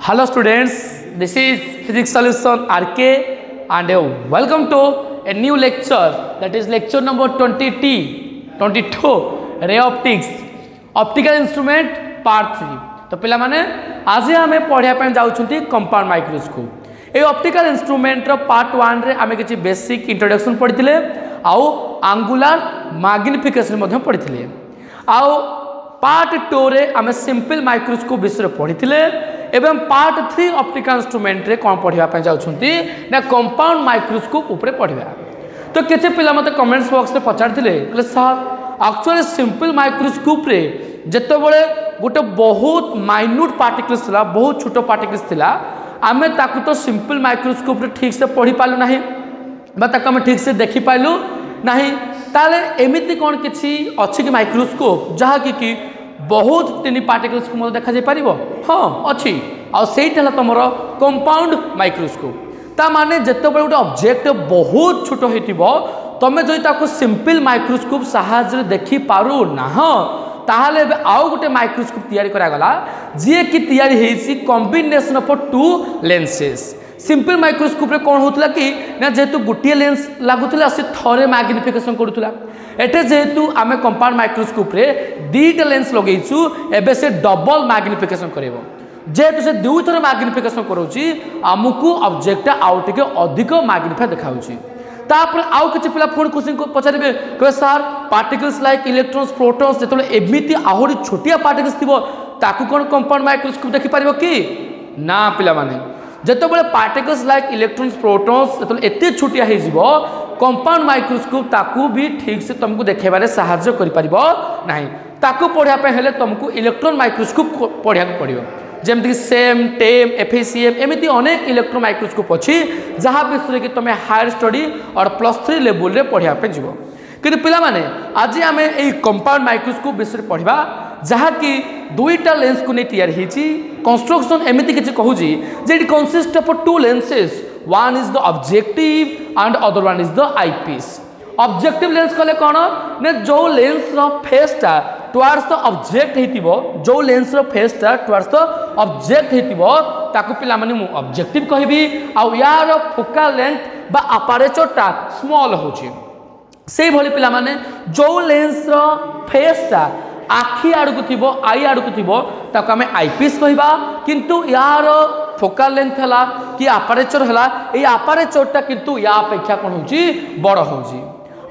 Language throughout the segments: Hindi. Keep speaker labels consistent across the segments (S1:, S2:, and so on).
S1: Hello students, this is Physics Solution RK and welcome to a new lecture, that is lecture number 22 ray optics optical instrument part 3। तो पिला माने आज आमे पढ़िया पे जाउछंती कंपाउंड माइक्रोस्कोप। ए ऑप्टिकल इंस्ट्रूमेंट रो पार्ट 1 रे आमे किछि बेसिक इंट्रोडक्शन पढ़िथिले आउ एंगुलर मैग्निफिकेशन मध्ये पढ़िथिले आउ पार्ट 2 रे आमे सिंपल माइक्रोस्कोप विषय पढ़िथिले एवं पार्ट 3 ऑप्टिकल इंस्ट्रूमेंट रे कोन पढ़िया पे जाउछंती ना कंपाउंड माइक्रोस्कोप ऊपर पढ़िबा। तो केते पिला मते कमेंट्स बॉक्स रे पचारथिले कि सर एक्चुअली सिंपल माइक्रोस्कोप रे जते बळे गोटे बहुत माइन्यूट पार्टिकल्स थिला, बहुत छोटो पार्टिकल्स थिला, आमे ताकू तो सिंपल माइक्रोस्कोप रे ठीक से पढ़ी पालु नाही बा ताकू आमे ठीक से देखि पाइलु नाही। ताले एमिति कोन किछि अछि कि माइक्रोस्कोप जहा कि बहुत टिनी पार्टिकल्स को देखा जाय परिबो? हाँ अच्छी। आ सेटा हला तमरो कंपाउंड माइक्रोस्कोप। ता माने जते बळे गोटे ऑब्जेक्ट बहुत छोटो हेतिबो तमे जई ताको सिंपल माइक्रोस्कोप सहायता देखि पारु ना ताहले आउ गोटे माइक्रोस्कोप तैयारी करा गला जे कि तैयारी हेछि combination of two lenses. Simple microscope रे कोन होतला कि ना जेतु गुटिए लेंस लागुतला से थरे मैग्निफिकेशन करूतला, एटे जेतु आमे कंपाउंड माइक्रोस्कोप रे दीटा लेंस लगेइछु एबे से डबल मैग्निफिकेशन करेबो। जेतु से दुई थर मैग्निफिकेशन करूची आमुकु ऑब्जेक्ट आउ टिके अधिक मैग्निफाई देखाउची। तापर आउ किछि पिला फोन क्वेश्चन को पचारिबे कि sir particles like electrons protons जेतले एमिति आहुरी छोटिया पार्टिकल्स थिबो ताकु कोन कंपाउंड माइक्रोस्कोप देखि पारिबो कि ना? पिला माने जते बळे पार्टिकल्स लाइक इलेक्ट्रॉन्स प्रोटॉन्स जेतले एते छोटिया हे जिवो कंपाउंड माइक्रोस्कोप ताकू भी ठीक से तुमको देखेबारे सहायता करि परिबो नाही। ताकू पढ़िया पे हेले तुमको इलेक्ट्रॉन माइक्रोस्कोप पढ़िया को पड़िबो, जेमति सेम टेम एफएसीएम एमिति अनेक इलेक्ट्रॉन माइक्रोस्कोप अछि जहा विषय कि तुम हायर स्टडी और +3 लेवल रे पढ़िया पे जिवो। किंतु पिला माने आज आमे एई कंपाउंड माइक्रोस्कोप विषय पढ़िबा जहा कि दुईटा लेंस को नै तैयार हेछि। कंस्ट्रक्शन एमिति किछि कहूजी जे it consist of two lenses, one is the objective and other one is the eyepiece। Objective lens कहले कोन ने जो लेंस रो फेसटा टुवर्ड्स द ऑब्जेक्ट हेतिबो, जो लेंस रो फेसटा टुवर्ड्स द ऑब्जेक्ट हेतिबो ताकू पिला माने मु ऑब्जेक्टिव कहबी आ यार फोकल लेंथ बा अपर्चरटा स्मॉल होची। से भली पिला माने जो लेंस रो फेसटा आखि आड़कू थिबो, आई आड़कू थिबो ताकू हमें आईपीस कहबा, किंतु यार फोकल लेंथ हला कि अपर्चर हला ए अपर्चरटा किंतु या अपेक्षा कोन होची बड़ होची।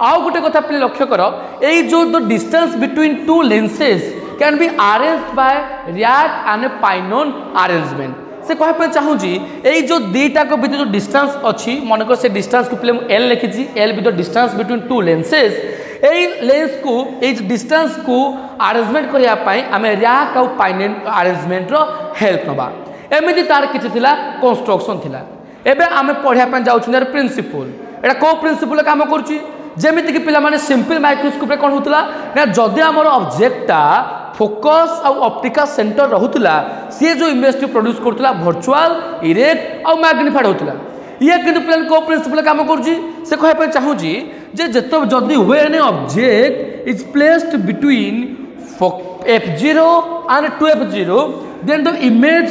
S1: आउ गोटे कथा पे लक्ष्य कर, ए जो the distance between two lenses can be arranged by rack and pinion arrangement. से कह पे चाहू जी ए जो दीटा को बीच जो डिस्टेंस अछि मन को से डिस्टेंस को पहले एल लिखी जी, L be the distance between two lenses. ए लेंस को ए डिस्टेंस को अरेंजमेंट करिया पई हमें रैक और पाइनोन अरेंजमेंट रो हेल्प नबा। एमिति तार किछि थिला कंस्ट्रक्शन थिला। एबे आमे पढ़िया पे जाउछन प्रिंसिपल। एटा को प्रिंसिपल काम करछि जेमिति कि पिला माने सिंपल माइक्रोस्कोप रे कोन होतला ना जदि हमर ऑब्जेक्टटा फोकस और ऑप्टिकल सेंटर रहुतला से जो इमेज टू प्रोड्यूस करतला वर्चुअल इरेक्ट और मैग्निफाइड होतला। ये किंतु प्लान को प्रिंसिपल काम करछि से कहै पे चाहू जी जे जतो जदि when object is placed between f0 and 2f0 then the image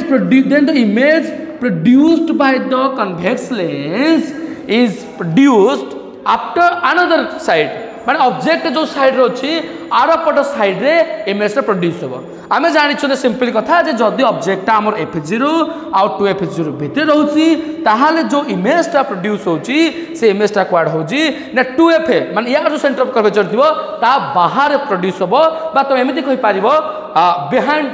S1: produced by the convex lens is produced after another side। माने ऑब्जेक्ट जो साइड रे अछि आरो पट साइड रे इमेज प्रोड्यूस होबो। आमे जानि छने सिंपल कथा जे जदि ऑब्जेक्ट हमर f0 और 2f0 भितर रहउछि ताहाले जो इमेज ता प्रोड्यूस होछि से इमेज ता क्वाड होछि ना 2f माने या जो सेंटर ऑफ कर्वेचर थिबो ता बाहर प्रोड्यूस होबो बा तो एमिति कहि पारिबो बिहाइंड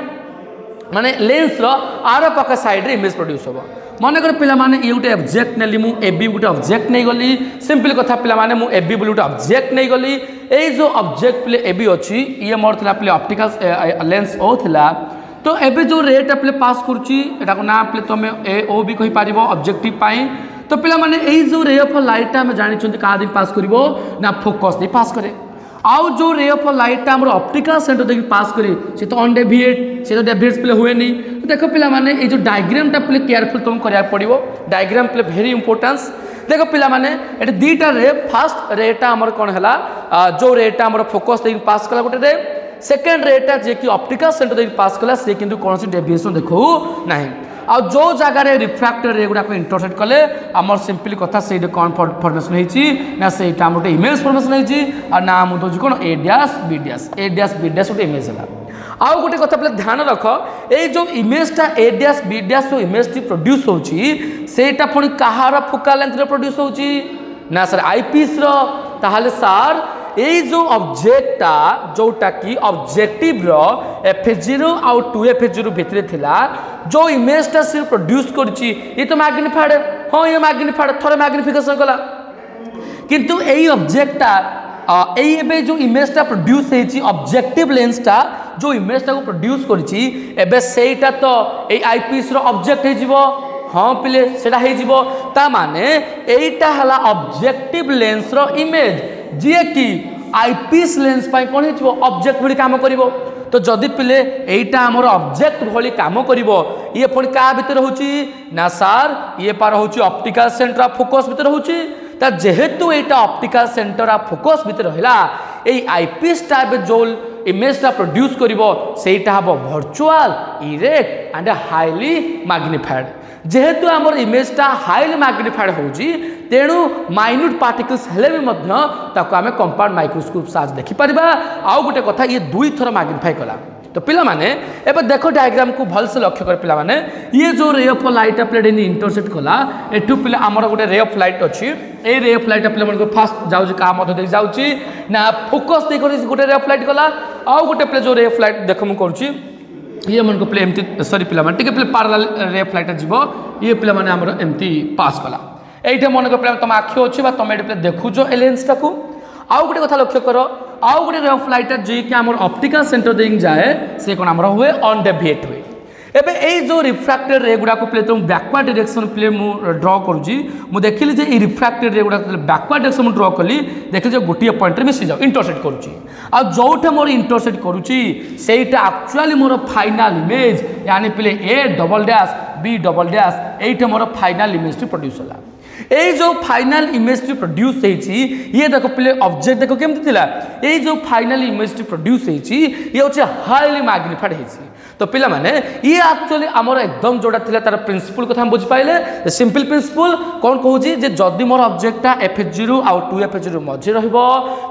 S1: माने लेंस रो आरो पक साइड रे इमेज प्रोड्यूस होबो। मन कर पिला माने ये गोटे ऑब्जेक्ट नेली मु एबी गोटे ऑब्जेक्ट नै गली। सिंपल कथा पिला माने मु एबी बोली गोटे ऑब्जेक्ट नै गली। ए जो ऑब्जेक्ट प्ले एबी अछि ये मोर थिला प्ले ऑप्टिकल लेंस ओ थिला। तो एबे जो रेट प्ले पास करछि एटा को नाम प्ले तमे ए ओ भी कहि पारिबो ऑब्जेक्टिव पाई। तो पिला माने ए जो रे ऑफ लाइट हम जानि छथि का दिन पास करिवो ना फोकस दे पास करे। आउ जो रे ऑफ लाइट हमर ऑप्टिकल सेंटर देखि पास करे से तो अनडेविएट से तो डेविएट्स प्ले हुए नहीं। तो देखो पिला माने ए जो डायग्राम टा प्ले केयरफुल तुम करिया पड़िवो। डायग्राम प्ले वेरी इंपोर्टेंस। देखो पिला माने एटा दीटा रे फर्स्ट रेटा हमर कोन हला जो रेटा हमर फोकस देखि पास कला गोटे रे, सेकंड रेटा जे कि ऑप्टिकल सेंटर देखि पास कला से किंतु कोनसी डेविएशन देखो नाही। आ जो जगार रिफ्राक्टर रे गुड़ा इंटरसेक्ट कले आमर सिंपली कथा से कौन फॉर्मेशन होती ना से गोटे इमेज फॉर्मेशन होती ना आम दूसरी कौन ए डैश बी डैश गोटे इमेज है आउ गोटे कथा पे ध्यान रख ये जो इमेजटा ए डैश बी डैश जो इमेज टी प्रोड्यूस होटा पुणी कहार फोकाल लेंथ प्रोड्यूस होची ना सर आईपीएस ताहले सार ये जो ऑब्जेक्टा जोटा कि ऑब्जेक्टिव रो F0 आउ 2F0 भितर थिला जो इमेजटा से प्रोड्यूस करची ये तो मैग्निफाइड हाँ ये मैग्निफाइड थोड़े मैग्निफिकेशन कला किंतु यही ऑब्जेक्टा ये जो इमेजटा प्रोड्यूस होती ऑब्जेक्टिव लेंसटा जो इमेजटा को प्रोड्यूस करची एबे सेटा तो ए आईपीएस रो ऑब्जेक्ट हो हाँ पिले सेटा हो ता माने एटा हला ऑब्जेक्टिव लेंस रो इमेज जी कि आईपीएस लेंस पाई कौन हो ऑब्जेक्ट भली काम करिवो तो जदि पिले एटा हमर ऑब्जेक्ट भली काम करिवो ये पुणी क्या भितर होची ना सार ये पार होची ऑप्टिकल सेंटर ऑफ फोकस भितर होची ता जेहेतु एटा ऑप्टिकल सेंटर ऑफ फोकस भितर रहिला ए आईपीएस टाइप जो इमेजटा प्रोड्यूस करिवो सेटा हबो virtual erect and highly magnified जेहेतु आमर इमेजटा हाईली मैग्निफाइड होची तेणु माइन्यूट पार्टिकल्स हेले भी मध्य ताको आमे कंपाउंड माइक्रोस्कोप साज देखि परिबा आउ गोटे कथा ये दुई थर मैग्निफाई कला तो पिला माने एबे देखो डायग्राम को भल से लक्ष्य कर पिला माने ये जो ray of light plate in intersect कला एठु पिला हमर गोटे रे ऑफ लाइट अछि ए रे ऑफ लाइट पिला मन को फास्ट जाउची का मध्य देख जाउची ना फोकस दे कर गोटे रे ऑफ लाइट कला आउ गोटे प्ले जो रे ऑफ लाइट देख मु करूची ये मन को प्ले एमती सॉरी पिला माने टिके play parallel ray of light जीवो ये पिला माने हमर एमती पास कला एइठे मन को प्ले तुम आखि अछि बा तुम एठे प्ले देखुजो ए लेंसटा को आउ गोटे कथा लक्ष्य कर आउ गोटे रे ऑफ लाइट जे कि हमर ऑप्टिकल सेंटर देइंग जाए से कोन हमर हुए ऑन डेविएट हुए एबे ए जो रिफ्रैक्टेड रे गुडा को प्ले तुम बैकवर्ड डायरेक्शन प्ले मु ड्रॉ करूजी मु देखिली जे ई रिफ्रैक्टेड रे गुडा बैकवर्ड डायरेक्शन मु ड्रॉ कली देखिली जे गोटिए पॉइंट रे मिसी जाउ इंटरसेक्ट करूची आ जोठे मोर इंटरसेक्ट करूची सेटा एक्चुअली मोर फाइनल इमेज यानी प्ले A double dash B double dash एइठे मोर फाइनल इमेज प्रोड्यूस होला ये जो फाइनल इमेज टी प्रोड्यूस होती ये देखो पहले ऑब्जेक्ट देखो केमती थिला ये जो फाइनल इमेज टी प्रोड्यूस होती ये होचे हाईली मैग्निफाइड होती तो पिला माने ये एक्चुअली हमर एकदम जोड़ा थिला तार प्रिंसिपल कथा हम बुझ पाइले सिंपल प्रिंसिपल कोन कहूची जे जदी मोर ऑब्जेक्टटा F0 आ 2F0 मझे रहइबो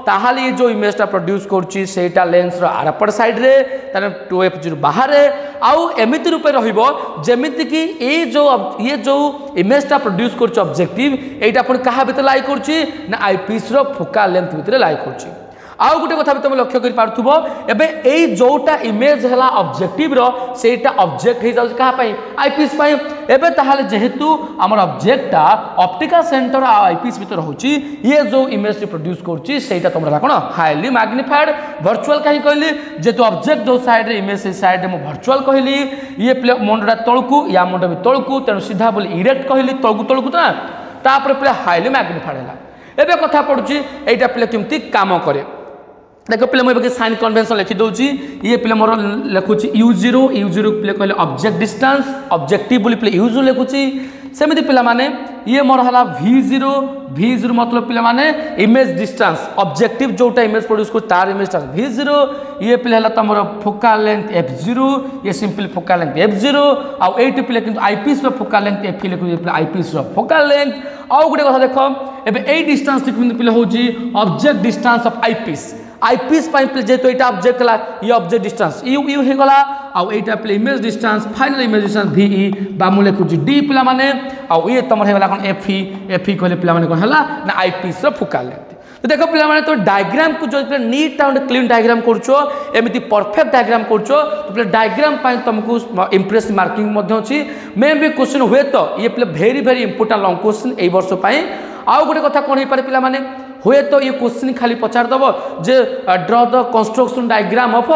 S1: ताहाले ये जो इमेजटा प्रोड्यूस करची सेटा लेंस रो आरपड़ साइड रे तार 2F0 बाहर रे आउ एमिति रूपे रहइबो जेमिति कि ये जो इमेजटा प्रोड्यूस करची ऑब्जेक्टिव एटा अपन कहा भितर लाई करची ना आईपीएस रो फोकल लेंथ भितर लाई करची आउ गोटे कथा भी तुम लक्ष्य कर पार्थुबो एबे एई जोटा इमेज हला ऑब्जेक्टिव रो सेटा ऑब्जेक्ट हे जाउछ कहा पई आईपीएस पई एबे ताहाले जेहेतु हमर ऑब्जेक्टटा ऑप्टिकल सेंटर आ आईपीएस भीतर होची ये जो इमेज प्रोड्यूस करची सेटा तुमरा कोन हाईली मैग्निफाइड वर्चुअल कहि कहली जेतु ऑब्जेक्ट जो साइड रे इमेज से साइड रे मो वर्चुअल कहली ये प्ले मुंडा तळकू या मुंडा भी तळकू तेनु सीधा बोली इरेक्ट कहली तळकू ता तापर प्ले हाईली मैग्निफाइड हला एबे कथा पडुची एटा प्ले केमती काम करे देखो पे मुझे साइन कन्वेंशन लिखी दूसरी ये पे मोर लिखुची u0 पे कहले ऑब्जेक्ट डिस्टेंस ऑब्जेक्टिव बोली पे u0 लिखुची सेमिति पिला माने ये मोर हला v0 मतलब पिला माने इमेज डिस्टेंस ऑब्जेक्टिव जोटा इमेज प्रोड्यूस को तार इमेज डिस्टेंस v0 ये पिला हला तमरो फोकल लेंथ f0 ये सिंपल फोकल लेंथ f0 आ 8 पिला किंतु आईपीएस रो फोकल लेंथ f लिखु आईपीएस रो फोकल लेंथ आ गोटे कथा देखो एबे ए डिस्टेंस किंतु पिला होची ऑब्जेक्ट डिस्टेंस ऑफ आईपीएस पाई जेतो एटा ऑब्जेक्ट ला ये ऑब्जेक्ट डिस्टेंस यू हे गला आ एटा play image distance final image distance VE बामु लेखुची D पिला माने आ ये तमर हे गला कोन FE कहले पिला माने कोन हला ना आईपीएस रो फोकल लेंथ तो देखो पिला माने तो डायग्राम को जो नीट एंड क्लीन डायग्राम करछो एमिति परफेक्ट डायग्राम करछो तो प्ले डायग्राम पाई तुमको इंप्रेस मार्किंग मध्ये अछि मे भी क्वेश्चन हुए तो ये प्ले वेरी इंपोर्टेंट लॉन्ग क्वेश्चन ए वर्ष पाई आउ गोटे कथा कोन हे पारे पिला माने हुए तो ये क्वेश्चन खाली पचार दब जे draw the construction diagram of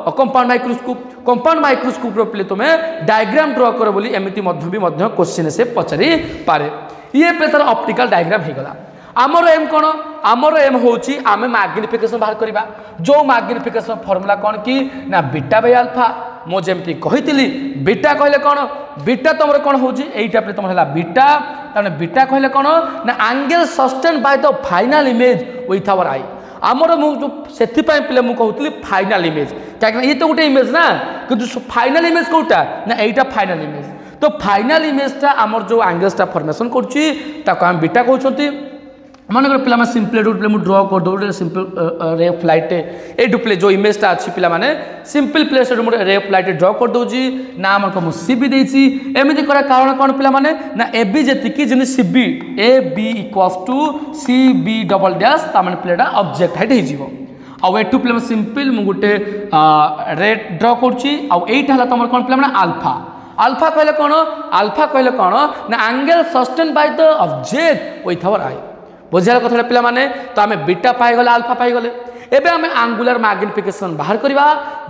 S1: compound microscope रो प्ले तुम डायग्राम ड्रॉ कर बोली एमिति मध्य भी मध्य क्वेश्चन से पचारि पारे ये पे तार ऑप्टिकल डायग्राम हे गला आमर एम कौन आमर एम होची आमे मैग्निफिकेशन बाहर करबा जो मैग्निफिकेशन फार्मूला कौन कि ना बीटा बाय अल्फा मो जेमती कहितली बीटा कहले कौन बीटा तुम कौन होची एइटा पे तुम हला बीटा ताने बीटा कहले कौन ना angle sustain by the final image with our eye आमर मु सेथि पय पिले मु कहउतली फाइनल इमेज काहे ये तो गोटे इमेज ना कि फाइनल इमेज कोटा ना एइटा फाइनल इमेज तो फाइनाल इमेजटा आमर जो एंगल्सटा फॉर्मेशन करछि ताको हम बीटा कहउछंती मन कर पिला सिंपल डुप्ले मुझे ड्र कर दो simple ray of light A Dupleix जो इमेजटा अच्छी पिला माने सिंपल प्लेस मुझे रे ऑफ लाइट ड्र कर दूची ना मन को सी बी देछि एमिति करा कारण कौन पिला माने ना ए बी जेतिकी जने C B A B equals to C B double dash ता माने प्लेटा ऑब्जेक्ट हाइट हे जीवो आउ एटू पिला सिंपल मु गुटे रे ड्र करछि आउ एटा हला तमर कोन पिला माने अल्फा अल्फा कहले कोन ना angle sustain by the object with our eye बुझार कथा पिला माने तो आम बीटा पाईगले अल्फा पाईगले एबे आम आंगुलर मैग्निफिकेशन बाहर करवा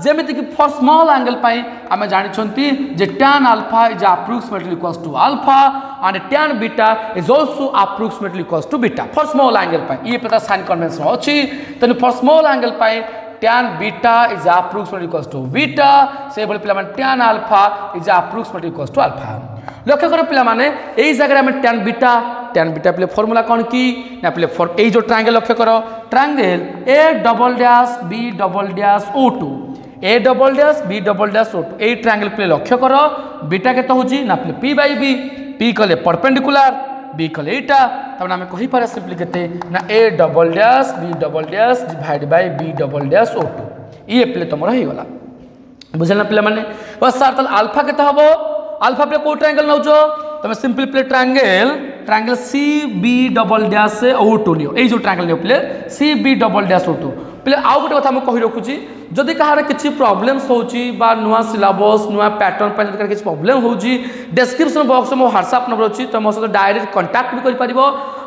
S1: जेमिति कि फॉर स्मॉल एंगल पाई आम जानिछंती जे tan alpha is approximately equals to alpha and tan beta is also approximately equals to beta for small angle पाई ये पता साइन कन्वेंशन अछि तने फॉर स्मॉल एंगल पाई tan beta is approximately equals to beta से बोले पिला माने tan alpha is approximately equals to alpha लक्ष्य करो पिला माने एई जगह में tan बीटा प्ले फॉर्मूला कौन की ना प्ले फॉर ए जो ट्रायंगल लक्ष्य करो triangle A double dash B double dash O2 A double dash B double dash O2 A triangle प्ले लक्ष्य करो बीटा केते होची ना प्ले p बाय b p कले परपेंडिकुलर b कले एटा तब हमें कहि पारे सिंपली केते ना A double dash B double dash divide by b double dash O2 ये प्ले तमरा हे गला बुझलना पिला माने बस सर त अल्फा केते हबो अल्फा प्ले को ट्रायंगल नउचो तुम सिंपल प्ले triangle C B double dash से O2 लियो ए जो ट्रायंगल लियो प्ले C B double dash O2 प्ले आउ गोटे कथा कहि रखुची जदि कहार किसी प्रॉब्लम्स होची बा नुआ सिलेबस नुआ पैटर्न पर जदि किसी प्रॉब्लम होची डिस्क्रिप्शन बॉक्स में मो व्हाट्सएप नंबर अछि तुम सहित डायरेक्ट कांटेक्ट भी करि परिबो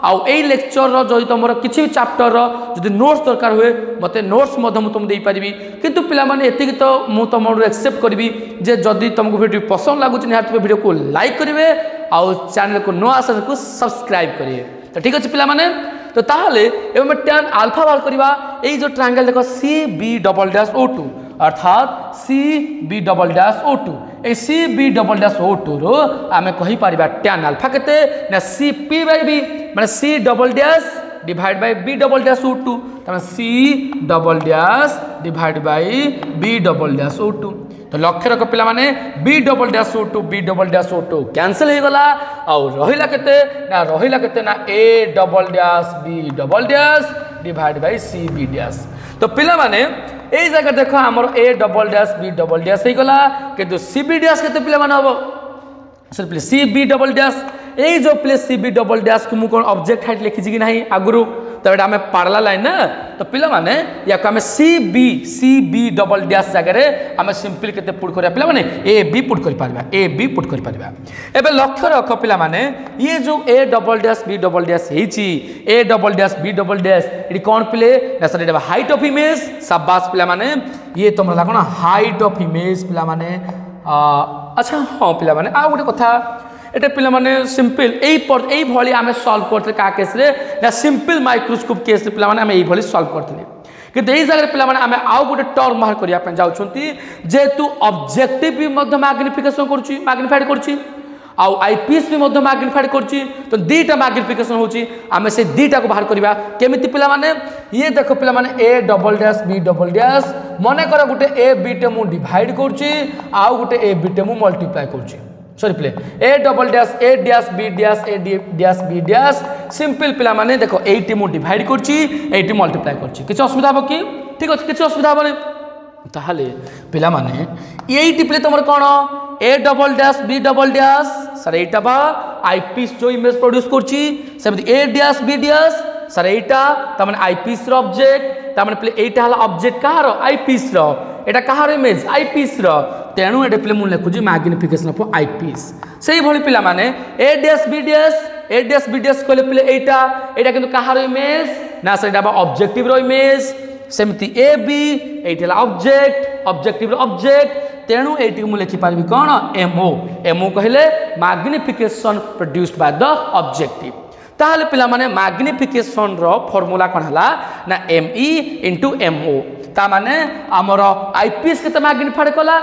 S1: आउ ए लेक्चर रो जदि तुमर किसी चैप्टर रो जदि नोट्स दरकार हुए मते नोट्स मध्यम तुम दे परिबी किंतु पिला माने एतिक तो मु तुमरो एक्सेप्ट करबी जे जदि तुमको वीडियो पसंद लागुची निहात वीडियो को लाइक करिवे आउ चैनल को नो आसन को सब्सक्राइब करिए तो ठीक अछि पिला माने तो ताहले एवं tan अल्फा बाहर करबा ए जो ट्रायंगल देखो सी बी डबल डैश O2 अर्थात C B double dash O2 ए C B double dash O2 रो आमे कहि परिबा tan अल्फा केते ना सी p बाय b माने C double dash divide by b double dash O2 तमे C double dash divide by b double dash O2 तो लक्ष्य रख पिला माने b double dash O2 cancel हो गला और रहिला केते ना a double dash b double dash divide by c b dash तो पिला माने ए जगह देखो हमर a double dash b double dash हे गला किंतु c b डैश केते पिला माने हबो simply c b double dash ए जो place c b double dash को मु कोन ऑब्जेक्ट हाइट लिखि जी कि नाही आगुरु तो एटा हमें पारला लाइन ना तो पिला माने या को हमें सी बी डबल डैश जगह रे हमें सिंपल केते पुट करिया पिला माने ए बी पुट करि पारबा एबे लक्ष्य रख पिला माने ये जो A double dash B double dash हेची A double dash B double dash इडी कोन प्ले ना सर एटा हाइट ऑफ इमेज शाबाश पिला माने ये तुम लागो ना हाइट ऑफ इमेज पिला माने अच्छा हां पिला माने आ गोटे कथा एटा पिला माने सिंपल एई भली आमे सॉल्व करते का केस रे ना सिंपल माइक्रोस्कोप केस रे पिला माने आमे एई भली सॉल्व करते कि एई जगह पिला माने आमे आउ गोटे टर्म बाहर करिया पे जाउछंती जेतु ऑब्जेक्टिव भी मध्य मैग्निफिकेशन करछि मैग्निफाइड करछि आउ आईपीएस भी मध्य मैग्निफाइड करछि तो दीटा मैग्निफिकेशन होछि आमे से दीटा को बाहर करिया केमिति पिला माने ये देखो पिला माने A double dash B double dash मने कर गोटे ए बी टे मु डिवाइड करछि आउ गोटे ए बी टे मु मल्टीप्लाई करछि सॉरी प्ले A double dash A dash B dash A dash B dash simple पिला माने देखो एटी मु डिवाइड करछि एटी मल्टीप्लाई करछि किछ असुविधा हो कि ठीक अछि किछ असुविधा होबे ताहले पिला माने एटी प्ले तमर कोन A double dash B double dash सर एटा बा आईपीएस जो इमेज प्रोड्यूस करछि सेमति ए डैश बी डैश सर एटा तमने आईपीएस रो ऑब्जेक्ट तमने प्ले एटा हला ऑब्जेक्ट कहारो आईपीएस रो एटा कहार इमेज आईपीएस रो तेणु एटा प्ले मु लिखुजी मैग्निफिकेशन ऑफ आईपीएस सेही भली पिला माने ए डैश बी डैश कहले प्ले एटा किंतु कहार इमेज ना सर एटा ऑब्जेक्टिव रो इमेज सेमति ए बी एटा ऑब्जेक्ट ऑब्जेक्टिव रो ऑब्जेक्ट तेणु एटी मु लिखि पारबी कोन एमओ कहले magnification produced by the objective ताहले पिला माने मैग्निफिकेशन रो फार्मूला कोन हला ना ME * MO ता माने हमर आईपीएस केते मैग्निफाइड कला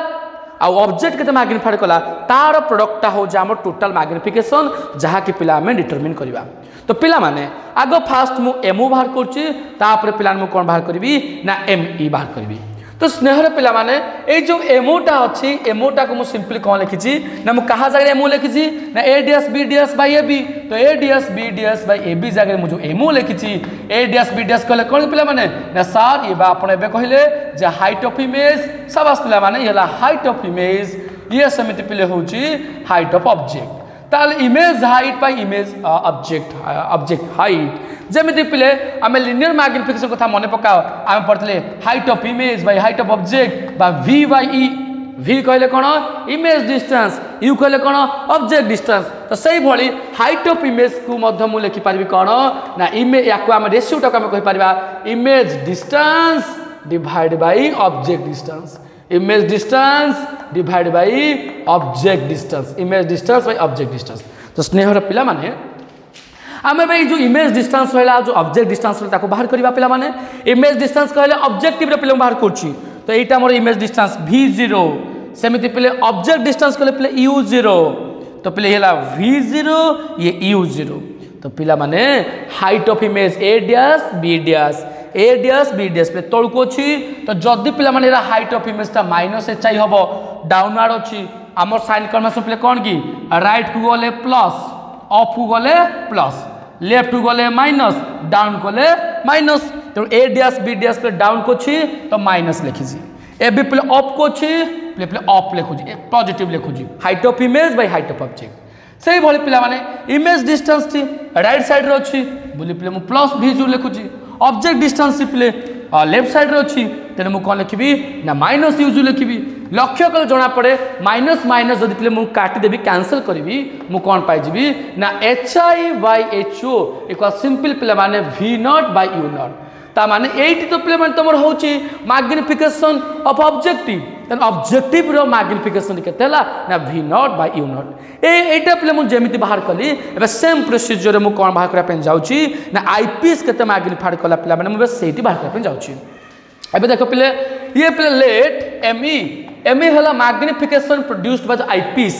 S1: आ ऑब्जेक्ट केते मैग्निफाइड कला तार प्रोडक्ट हो जा हमर टोटल मैग्निफिकेशन जहा कि पिला में डिटरमिन करबा तो पिला माने आगो फास्ट मु MO बाहर करछि तापर पिला मु कोन बाहर करबी ना ME बाहर करबी तो स्नेहर पिला माने ए जो एमोटा अच्छी एमोटा को मुझे सिंपली कौन लिखी ना मुझे कहा जगह एमओ लिखी ना A D S B D S by A B तो A D S B D S by A B जगह मुझे एमओ लिखी A D S B D S कहले कौन पिला माने ना सार ये आपण एबे कहले जे हाइट ऑफ इमेज सब पिला माने ये हाइट ऑफ इमेज ये समिति पिले होची हाइट ऑफ ऑब्जेक्ट ताल image height by image object height जमिति पिले आमे लिनियर मैग्निफिकेशन कथा मने पकाओ आमे पढ़तले height of image by height of object बा v बाय e v कहले कोन इमेज डिस्टेंस u कहले कोन ऑब्जेक्ट डिस्टेंस तो सही भली हाइट ऑफ इमेज को मध्य मु लिखि पारबी कोन ना इमेज याको आमे रेशियो टा आमे कहि पारबा image distance divide by object distance image distance divide by object distance image distance by object distance तो स्नेहर पिला माने आमे भाई जो इमेज डिस्टेंस रहला जो ऑब्जेक्ट डिस्टेंस रहला ताको बाहर करबा पिला माने इमेज डिस्टेंस कहले ऑब्जेक्टिव रे पिला बाहर करछि तो एटा हमर इमेज डिस्टेंस v0 सेमिति पिले ऑब्जेक्ट डिस्टेंस कहले पिले u0 तो पिले हेला v0 ये u0 तो पिला माने height of image a dash b dash a dash b dash पे तळको छी तो जदी पिला माने हाइट ऑफ इमेज ता माइनस h हबो डाउनवर्ड अछि हमर साइन कन्वेंशन पिले कोन की राइट को गले प्लस अप को गले प्लस लेफ्ट को गले माइनस डाउन गले माइनस तो ए डैश बी डैश पे डाउन को छी तो माइनस लिखी जी ए बी पे अप को छी पे अप लिखु जी पॉजिटिव लिखु जी height of image by height of object सही भली पिला माने इमेज डिस्टेंस थी राइट साइड रे अछि बोली पे मु प्लस v0 लिखु जी ऑब्जेक्ट डिस्टेंस पे लेफ्ट साइड रे अछि तेने मु कोन लिखिबी ना माइनस u0 लिखिबी लक्ष्य कल जना पड़े माइनस माइनस जदि पिले मु काटी देबी कैंसिल करबी मु कोन पाइ जिबी ना hi by ho equal simple पिले माने v0 बाय u0 ता माने 80 तो पिले माने तमर होची magnification of objective then objective रो मैग्निफिकेशन केतेला ना v0 बाय u0 एटा पिले मु जेमिति बाहर कली एबे सेम प्रोसीजर रे मु कोन बाहर करा पेन जाउची ना आईपीएस केते मैग्निफाइड कला पिला माने मु सेठी बाहर करा पेन जाउची एबे देखो पिले ये पिले let M E magnification produced by eyepiece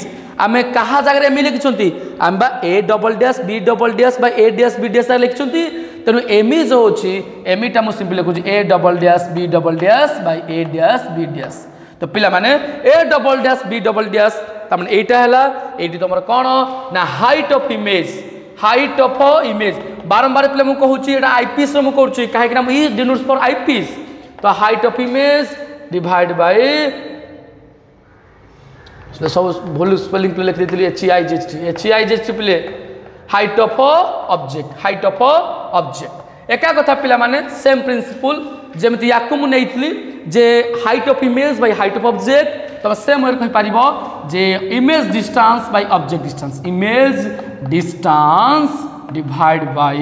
S1: आमे कहा जगह एमई लिखिसंती आंबा A double dash B double dash by A dash B dash लिखिसंती तेनु एमई जो होची एमई टा मु सिंपल लिखुची A double dash B double dash by A dash B dash तो पिला माने A double dash B double dash त माने एटा हला एटी तमर कोन ना हाइट ऑफ इमेज बारंबार पिला मु कहूची एटा आईपीएस रो मु कहूची काहे कि हम ई डिनोट्स फॉर आईपीएस तो height of image divide by सब भूल स्पेलिंग पे लिख देती HEIGHT पिले हाइट ऑफ ऑब्जेक्ट एका कथा पिला माने सेम प्रिंसिपल जेमति याकु मु नेइतली जे height of image by height of object तो सेम वे कहि पारिबो जे image distance by object distance image distance divide by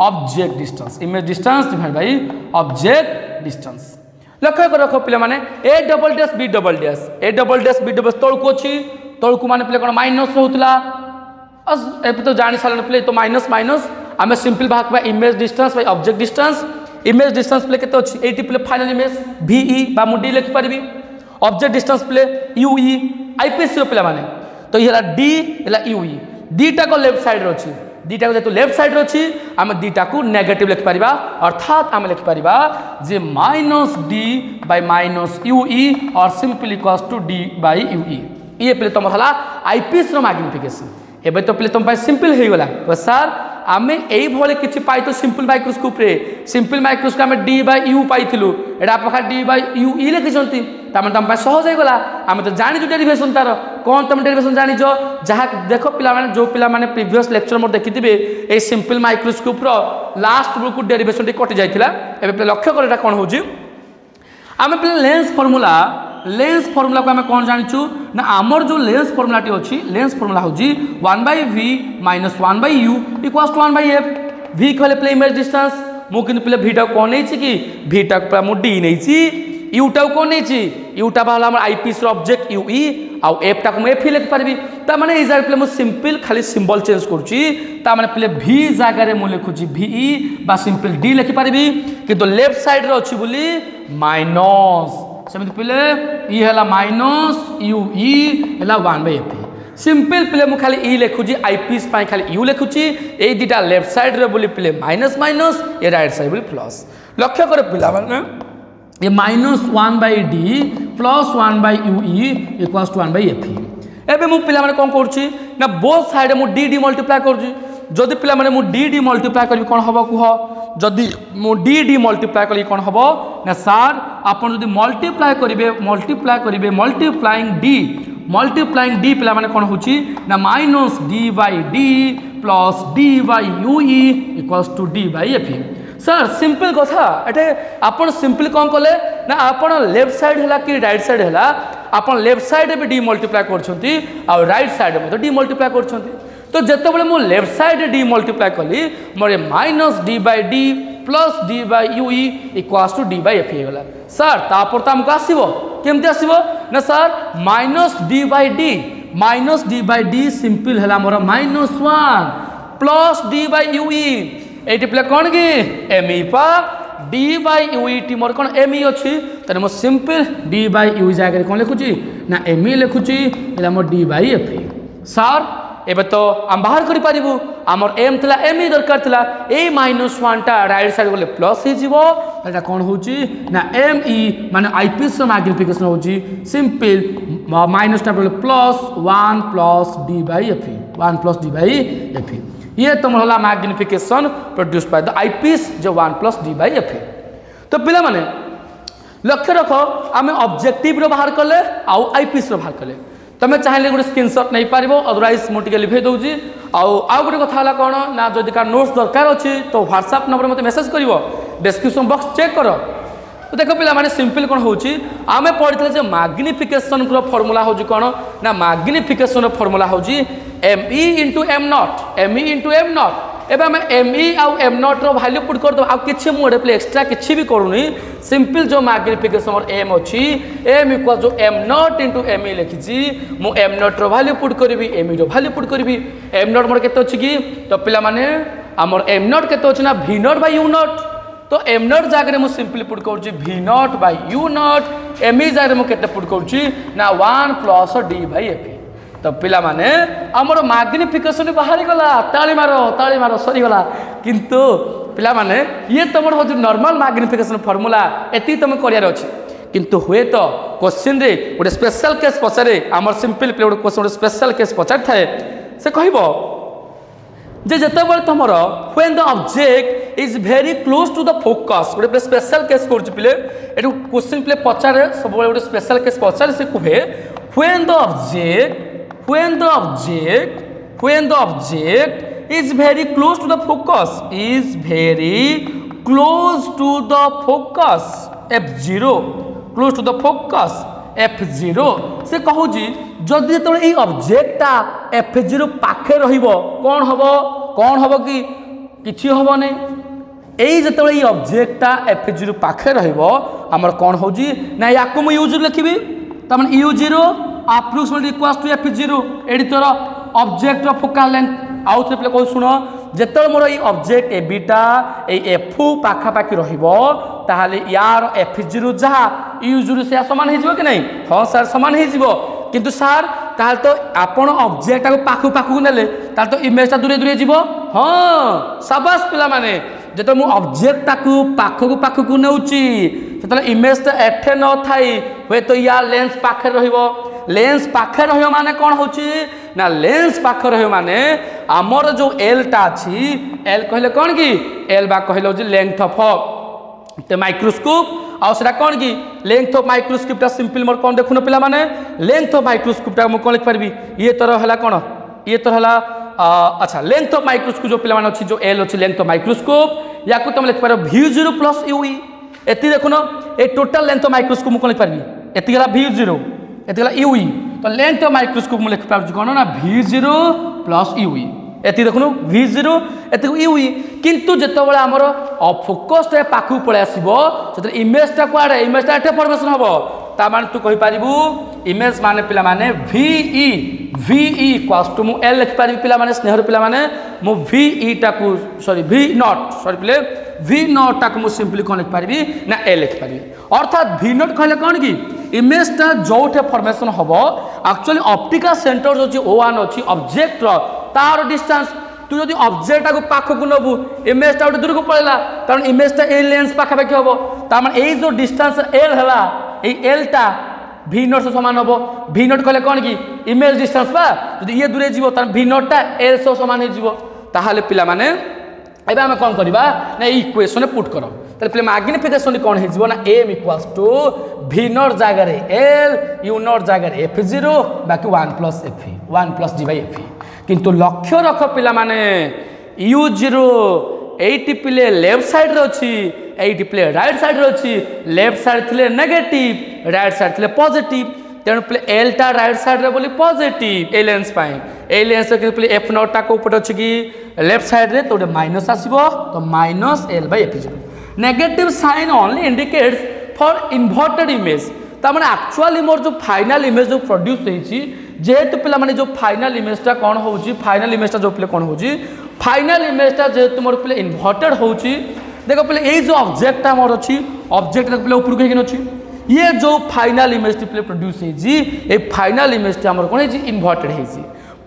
S1: object distance image distance divide by object distance लक्ष्य कर रखो पिले माने A double dash B double तळको छी तळको माने पिले कोन माइनस होतला ए तो जानि सालन पिले तो माइनस आमे सिंपल भाग बा image distance by object distance image distance पिले केते अछि 80 पिले फाइनल इमेज VE बा मु D लिख परबी ऑब्जेक्ट डिस्टेंस पिले UE आईपीएस रो पिले माने तो येला D एला UE D टा को लेफ्ट साइड रो अछि दीटा को जेतु लेफ्ट साइड रो छी आमे दीटा को नेगेटिव लिख परिबा अर्थात आमे लिख परिबा जे -d बाय -ue और simple equals to d by ue ये पहले तुम हला आईपीएस रो मैग्निफिकेशन एबे तो पहले तुम पाइ सिंपल हे गेला तो सर आमे एई भले किछि पाइ तो सिंपल माइक्रोस्कोप आमे d बाय u पाइथिलु एडा पखा d बाय ue लिखिसंती तामे तुम पाइ सहज हे गेला आमे तो जानि जो डेरिवेशन तार कोन तुम डेरिवेशन जानि जो जहा देखो पिला माने जो पिला माने प्रीवियस लेक्चर मोर देखिथिबे ए सिंपल माइक्रोस्कोप रो लास्ट बुक डेरिवेशन टी कटि जाइथिला एबे पे लक्ष्य कर एटा कोन होजी आमे पे लेंस फार्मूला को आमे कोन जानिचु ना हमर जो लेंस फार्मूला टी अछि लेंस फार्मूला होजी 1/v - 1/u = 1/f v कहले प्ले इमेज डिस्टेंस मु किन प्ले v टा कोन नै छी कि v टा प्ला मु d नै छी u टा कोन नै छी u टा बाला हमर आईपीएस रो ऑब्जेक्ट ue आ f टा को मैं f लिख परबी ता माने इज प्ले मु सिंपल खाली सिंबल चेंज करची ता माने प्ले v जागा रे मु लिखुची ve बा सिंपल d लिखि परबी कि तो लेफ्ट साइड रे अछि बोली माइनस सेमति प्ले e हला माइनस ue हला 1/f सिंपल प्ले मु खाली e लिखुची आईपीएस पाई खाली u लिखुची ए दिटा लेफ्ट साइड रे बोली प्ले माइनस ए राइट साइड बोली प्लस लक्ष्य करे पिला माने ये -1/d plus 1/ue equals to 1/fe एबे मु पिला माने कोन करछि ना बोथ साइड मु dd मल्टीप्लाई करछि जदि पिला माने मु dd मल्टीप्लाई करबी कोन हबो कुह जदि मु dd मल्टीप्लाई करी कोन हबो ना सर आपण जदि मल्टीप्लाई करिवे मल्टीप्लाइंग d पिला माने कोन होछि ना -d/d plus d/ue equals to d/fe sir simple कथा एटे आपण सिंपल कौन कले ना आपण लेफ्ट साइड हैला कि राइट साइड हैला आपण लेफ्ट साइड भी डी मल्टीप्लाई करछंती और राइट साइड में तो डी मल्टीप्लाई करछंती तो जते बेले मु लेफ्ट साइड डी मल्टीप्लाई कली मोरे -d/d plus d/ue equals to d/fe होला सर तापर त हमको आसीबो केमती आसीबो ना सर -d/d सिंपल हैला मोर -1 प्लस d/ue एटी प्ले कौन कि एम ई पा d/ue टी मोर कौन एम ई अच्छी तेरे मो सिंपल d/ue जगह कौन लिखुची ना एम ई लिखुची एला मो d/fe सर एबे तो हम बाहर करि पारिबु हमर एम थला एम ई दरकार थला ए -1 टा राइट साइड गले प्लस हे जीवो एटा कौन होची ना एम ई माने आईपीएस मैग्निफिकेशन होची सिंपल माइनस टा plus 1 plus d/fe 1 plus d/fe ये तुम होला magnification produce by the IPS जो 1 प्लस d/fe तो पिला माने लक्ष्य रखो आमे ऑब्जेक्टिव रो बाहर करले आउ आईपीएस रो बाहर करले तमे चाहिले गोटे स्क्रीनशॉट नहीं पारिबो अदरवाइज मु टिके लिखै दउजी आउ गोटे कथा होला कोन ना जदि का नोट्स दरकार अछि तो व्हाट्सएप नंबर मते मेसेज करिवो डिस्क्रिप्शन बॉक्स चेक करो तो देखो पिला माने सिंपल कोन होची आमे पढितले जे मैग्निफिकेशन रो फार्मूला होजी कोन ना मैग्निफिकेशन रो formula होजी me into m naught एबे हम me आउ m naught रो वैल्यू पुट कर दो आ किछि मु एडे प्ले एक्स्ट्रा किछि भी करूनी सिंपल जो मैग्निफिकेशन और m अछि m इक्वल जो m naught into me लिखिछि मु m naught रो वैल्यू पुट करबी me रो वैल्यू पुट करबी m naught मोर केते अछि की तो पिला माने हमर m naught केते अछि ना v naught by u naught तो m naught जागरे मु सिंपली पुट करछि v naught by u naught me जागरे मु केते पुट करछि ना 1 प्लस d/fe तो पिला माने हमर मैग्निफिकेशन बाहर गला ताली मारो सरी गला किंतु पिला माने ये तमर हो नॉर्मल मैग्निफिकेशन फार्मूला एती तम करियार अछि किंतु हुए तो क्वेश्चन रे गोटे स्पेशल केस पचारे हमर सिंपल प्ले गोटे क्वेश्चन स्पेशल केस पचार थाए से कहबो जे जते बेर तमर when the object is very close to the focus गोटे स्पेशल केस करछि प्ले एटू क्वेश्चन प्ले पचारे सब गोटे स्पेशल केस पचारे से कुहे when the object is very close to the focus f0 close to the focus f0 से कहू जी जदि तो ये ऑब्जेक्टटा f0 पाखे रहिबो कौन हबो कि किछि हबो नै एई जते ये ऑब्जेक्टटा f0 पाखे रहिबो हमर कौन हो जी ना याकु मु u0 लिखिबी त माने u0 approximately equals to f0 एडी तोर ऑब्जेक्ट रो फोकल लेंथ आउ थे प्ले को सुनो जेतल मोर ई ऑब्जेक्ट ए बीटा ए f पाखा पाखी रहिबो ताहाले यार f0 जहा u0 से समान हे जिवो कि नहीं हां सर समान हे जिवो किंतु सर ताहाल तो आपण ऑब्जेक्ट को पाखु पाखु नेले ताल तो इमेज ता दूरे दूरे जिवो हां शाबाश पिला माने जेतो मु ऑब्जेक्ट ताकू पाखु नेउची सेतले इमेज ता एठे न थाई होय तो या लेंस पाखे रहिबो लेंस पाखे रहियो माने कोन होची ना लेंस पाखे रहियो माने हमर जो एल ता अछि एल कहले कोन की एल बा कहले जे लेंथ ऑफ ते माइक्रोस्कोप आ सेटा कोन की लेंथ ऑफ माइक्रोस्कोप ता सिंपल मोर कोन देखुनो पिला माने लेंथ ऑफ माइक्रोस्कोप ता मु कोन लिख परबी ये तरह हला कोन ये तरह हला अच्छा लेंथ ऑफ माइक्रोस्कोप जो पिला माने अछि जो एल अछि लेंथ ऑफ माइक्रोस्कोप याकू तुम लिख पारो v0 प्लस ue एति देखुनो ए टोटल लेंथ ऑफ माइक्रोस्कोप मु कोन लिख परबी एति गला v0 एति गला ue तो लेंथ ऑफ माइक्रोस्कोप मु लिख पारो कोन ना v0 प्लस ue एति देखुनो v0 एति ue किंतु जतो बळे हमर फोकस रे पाखु पळे आसीबो सेते इमेज ता कोआडे इमेज ता एटे फॉर्मेशन हबो ता मान तू कहि पारिबू इमेज माने पिला माने ve इक्वल्स टू मु l लिख पारिबी पिला माने स्नेहर पिला माने मु ve ता को sorry v not sorry play v not ता को मु सिंपली कोन लिख पारिबी ना l लिख पारिबी अर्थात v नॉट कहले कोन की इमेज ता जोठे फॉर्मेशन हबो एक्चुअली ऑप्टिकल सेंटर जो छि o1 अछि ऑब्जेक्ट रो तार डिस्टेंस तू जब ऑब्जेक्ट को पाख को नबू इमेजटा गोटे दूर को पड़ेगा कारण इमेजटा ए लेंस पाखापाखि हम तार ये जो डिस्टेंस एल है ये एलटा भि नट से सामान हम भि नट कहले कौन कि इमेज डिस्टेंस बा जब ये दूरे जीव तार भि नटटा एल सह सामान हो ताहले पिला माने एबे आम कौन करवा ना इक्वेशन पुट कर पे मैग्निफिकेशन कौन हो एम इक्वाल्स टू भि नट जगार एल यू नट जगार एफ जीरो बाकी 1 plus F 1 plus D by F किंतु लक्ष्य रख पिला माने यू जीरो एटी पिले लेफ्ट साइड रे अच्छी एटी पिले राइट साइड रे अच्छी लेफ्ट साइड थिले नेगेटिव राइट साइड थिले पॉजिटिव तेणु पे एलटा राइट साइड रे बोली पॉजिटिव ए लेंस पाए ए लेंस पे एफ नोटा को ऊपर अच्छी कि लेफ्ट साइड रे तो माइनस आसीबो तो minus L by F zero negative sign only indicates for inverted image तार एक्चुअली मोर जो फाइनल इमेज जो प्रोड्यूस होती जेहेतु पिला माने जो फाइनल इमेजटा कौन हो फाइनल इमेजटा जो पे कौन हो फाइनल इमेजटा जेहेतु मोर पे इन्वर्टेड हो देख पे ये जो ऑब्जेक्टटा मोर अच्छी ऑब्जेक्ट पे ऊपर को अच्छी ये जो फाइनल इमेज पे प्रोड्यूस होती फाइनल इमेजटा मोर कौन है इन्वर्टेड है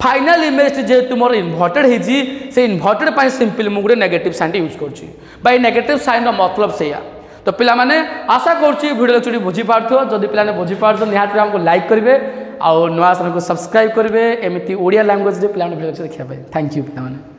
S1: फाइनल इमेज जेहेतु मोर इन्वर्टेड है से इन्वर्टेड पर सिंपल मुझे नेगेटिव साइन यूज कर नेगेटिव साइन मतलब से तो पिला माने आशा करुँची भिडियो लेक्चर बुझी पार्थो जदि पिलाने बुझी पार्थो निहाती हमको लाइक करेंगे आउ नुआ चैनल को सब्सक्राइब करेंगे एमती ओडिया लैंग्वेज पिलाने भिडियो लेक्चर देखा थैंक यू पिला माने।